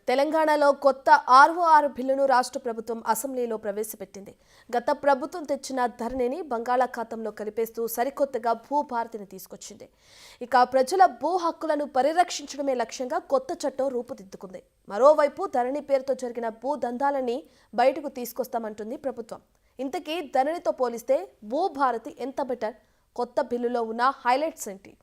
తెలంగాణలో కొత్త ఆర్ఓఆర్ బిల్లును రాష్ట్ర ప్రభుత్వం అసెంబ్లీలో ప్రవేశపెట్టింది. గత ప్రభుత్వం తెచ్చిన ధరణిని బంగాళాఖాతంలో కలిపేస్తూ సరికొత్తగా భూభారతిని తీసుకొచ్చింది. ఇక ప్రజల భూ హక్కులను పరిరక్షించడమే లక్ష్యంగా కొత్త చట్టం రూపుదిద్దుకుంది. మరోవైపు ధరణి పేరుతో జరిగిన భూదందాలని బయటకు తీసుకొస్తామంటుంది ప్రభుత్వం. ఇంతకీ ధరణితో పోలిస్తే భూభారతి ఎంత బెటర్? కొత్త బిల్లులో ఉన్న హైలైట్స్ ఏంటి?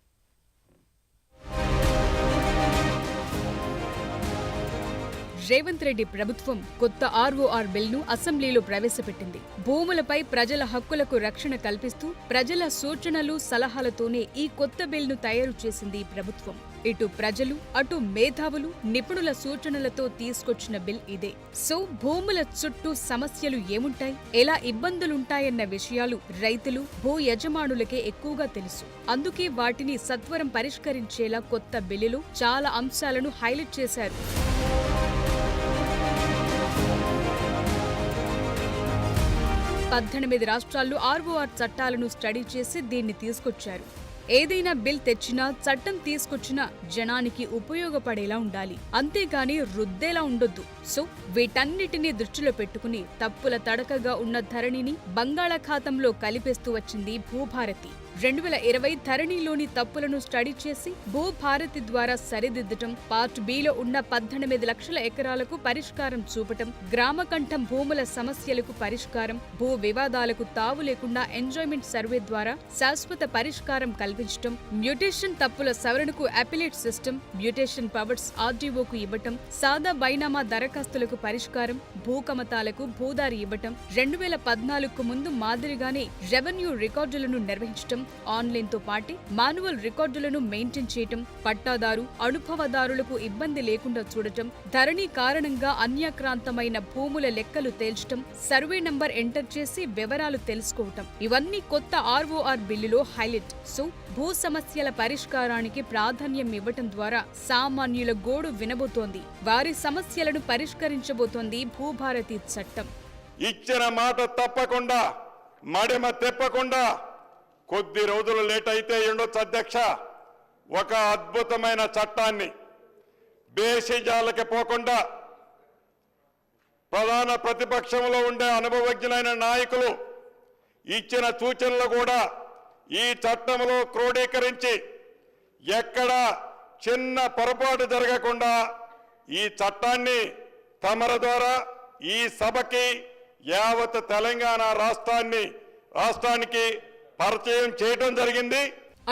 రేవంత్ రెడ్డి ప్రభుత్వం కొత్త ఆర్ఓఆర్ బిల్ను అసెంబ్లీలో ప్రవేశపెట్టింది. భూములపై ప్రజల హక్కులకు రక్షణ కల్పిస్తూ ప్రజల సూచనలు సలహాలతోనే ఈ కొత్త బిల్ను తయారు చేసింది ప్రభుత్వం. ఇటు ప్రజలు అటు మేధావులు నిపుణుల సూచనలతో తీసుకొచ్చిన బిల్ ఇదే. సో భూముల చుట్టూ సమస్యలు ఏముంటాయి, ఎలా ఇబ్బందులుంటాయన్న విషయాలు రైతులు భూ యజమానులకే ఎక్కువగా తెలుసు. అందుకే వాటిని సత్వరం పరిష్కరించేలా కొత్త బిల్లులో చాలా అంశాలను హైలైట్ చేశారు. 18 రాష్ట్రాల్లో ఆర్ఓఆర్ చట్టాలను స్టడీ చేసి దీన్ని తీసుకొచ్చారు. ఏదైనా బిల్ తెచ్చినా చట్టం తీసుకొచ్చినా జనానికి ఉపయోగపడేలా ఉండాలి, అంతేగాని రుద్దేలా ఉండొద్దు. సో వీటన్నిటినీ దృష్టిలో పెట్టుకుని తప్పుల తడకగా ఉన్న ధరణిని బంగాళాఖాతంలో కలిపేస్తూ వచ్చింది భూభారతి. 2020 ధరణిలోని తప్పులను స్టడీ చేసి భూభారతి ద్వారా సరిదిద్దటం, పార్ట్ బిలో ఉన్న 18 లక్షల ఎకరాలకు పరిష్కారం చూపటం, గ్రామకంఠం భూముల సమస్యలకు పరిష్కారం, భూ వివాదాలకు తావు లేకుండా ఎంజాయ్మెంట్ సర్వే ద్వారా శాశ్వత పరిష్కారం కల్పించటం, మ్యూటేషన్ తప్పుల సవరణకు అపిలేట్ సిస్టమ్, మ్యూటేషన్ పవర్స్ ఆర్డీఓకు ఇవ్వటం, సాదా బైనామా దరఖాస్తులకు పరిష్కారం, భూకమతాలకు భూదారి ఇవ్వటం, 2014కు ముందు మాదిరిగానే రెవెన్యూ రికార్డులను నిర్వహించటం, ఆన్లైన్తో పాటే మాన్యువల్ రికార్డులను మెయింటైన్ చేయటం, పట్టాదారు అనుభవదారులకు ఇబ్బంది లేకుండా చూడటం, ధరణి కారణంగా అన్యాక్రాంతమైన భూముల లెక్కలు తేల్చటం, సర్వే నంబర్ ఎంటర్ చేసి వివరాలు తెలుసుకోవటం, ఇవన్నీ కొత్త ఆర్ఓఆర్ బిల్లులో హైలైట్. సో భూ సమస్యల పరిష్కారానికి ప్రాధాన్యం ఇవ్వటం ద్వారా సామాన్యుల గోడు వినబోతోంది, వారి సమస్యలను పరిష్కరించబోతోంది భూభారతి చట్టం. ఇచ్చిన మాట తప్పకుండా, మడమ తెప్పకుండా, కొద్ది రోజులు లేట్ అయితే ఉండొచ్చు అధ్యక్ష, ఒక అద్భుతమైన చట్టాన్ని బేసిజాలకి పోకుండా ప్రధాన ప్రతిపక్షంలో ఉండే అనుభవజ్ఞులైన నాయకులు ఇచ్చిన సూచనలు కూడా ఈ చట్టంలో క్రోడీకరించి ఎక్కడా చిన్న పొరపాటు జరగకుండా ఈ చట్టాన్ని తమర ద్వారా ఈ సభకి యావత్ తెలంగాణ రాష్ట్రానికి పరిచయం చేయడం జరిగింది.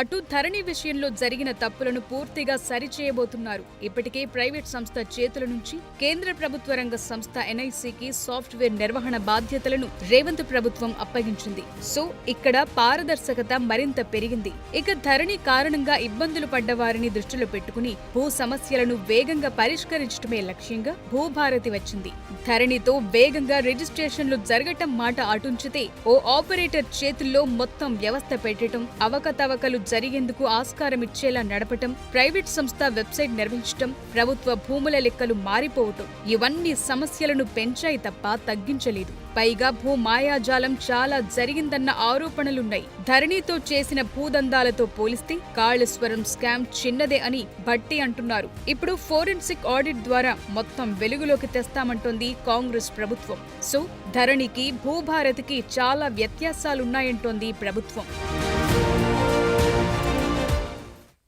అటు ధరణి విషయంలో జరిగిన తప్పులను పూర్తిగా సరిచేయబోతున్నారు. ఇప్పటికే ప్రైవేట్ సంస్థ చేతుల నుంచి కేంద్ర ప్రభుత్వ రంగ సంస్థ ఎన్ఐసికి సాఫ్ట్వేర్ నిర్వహణ బాధ్యతలను రేవంత్ ప్రభుత్వం అప్పగించింది. సో ఇక్కడ పారదర్శకత మరింత పెరిగింది. ఇక ధరణి కారణంగా ఇబ్బందులు పడ్డ వారిని దృష్టిలో పెట్టుకుని భూ సమస్యలను వేగంగా పరిష్కరించడమే లక్ష్యంగా భూభారతి వచ్చింది. ధరణితో వేగంగా రిజిస్ట్రేషన్లు జరగటం మాట అటుంచితే ఓ ఆపరేటర్ చేతుల్లో మొత్తం వ్యవస్థ పెట్టడం, అవకతవకలు జరిగేందుకు ఆస్కారమిచ్చేలా నడపటం, ప్రైవేట్ సంస్థ వెబ్సైట్ నిర్వహించటం, ప్రభుత్వ భూముల లెక్కలు మారిపోవటం, ఇవన్నీ సమస్యలను పెంచాయి తప్ప తగ్గించలేదు. పైగా భూ మాయాజాలం చాలా జరిగిందన్న ఆరోపణలున్నాయి. ధరణితో చేసిన భూదందాలతో పోలిస్తే కాళేశ్వరం స్కామ్ చిన్నదే అని భట్టి అంటున్నారు. ఇప్పుడు ఫోరెన్సిక్ ఆడిట్ ద్వారా మొత్తం వెలుగులోకి తెస్తామంటోంది కాంగ్రెస్ ప్రభుత్వం. సో ధరణికి భూభారతికి చాలా వ్యత్యాసాలున్నాయంటోంది ప్రభుత్వం.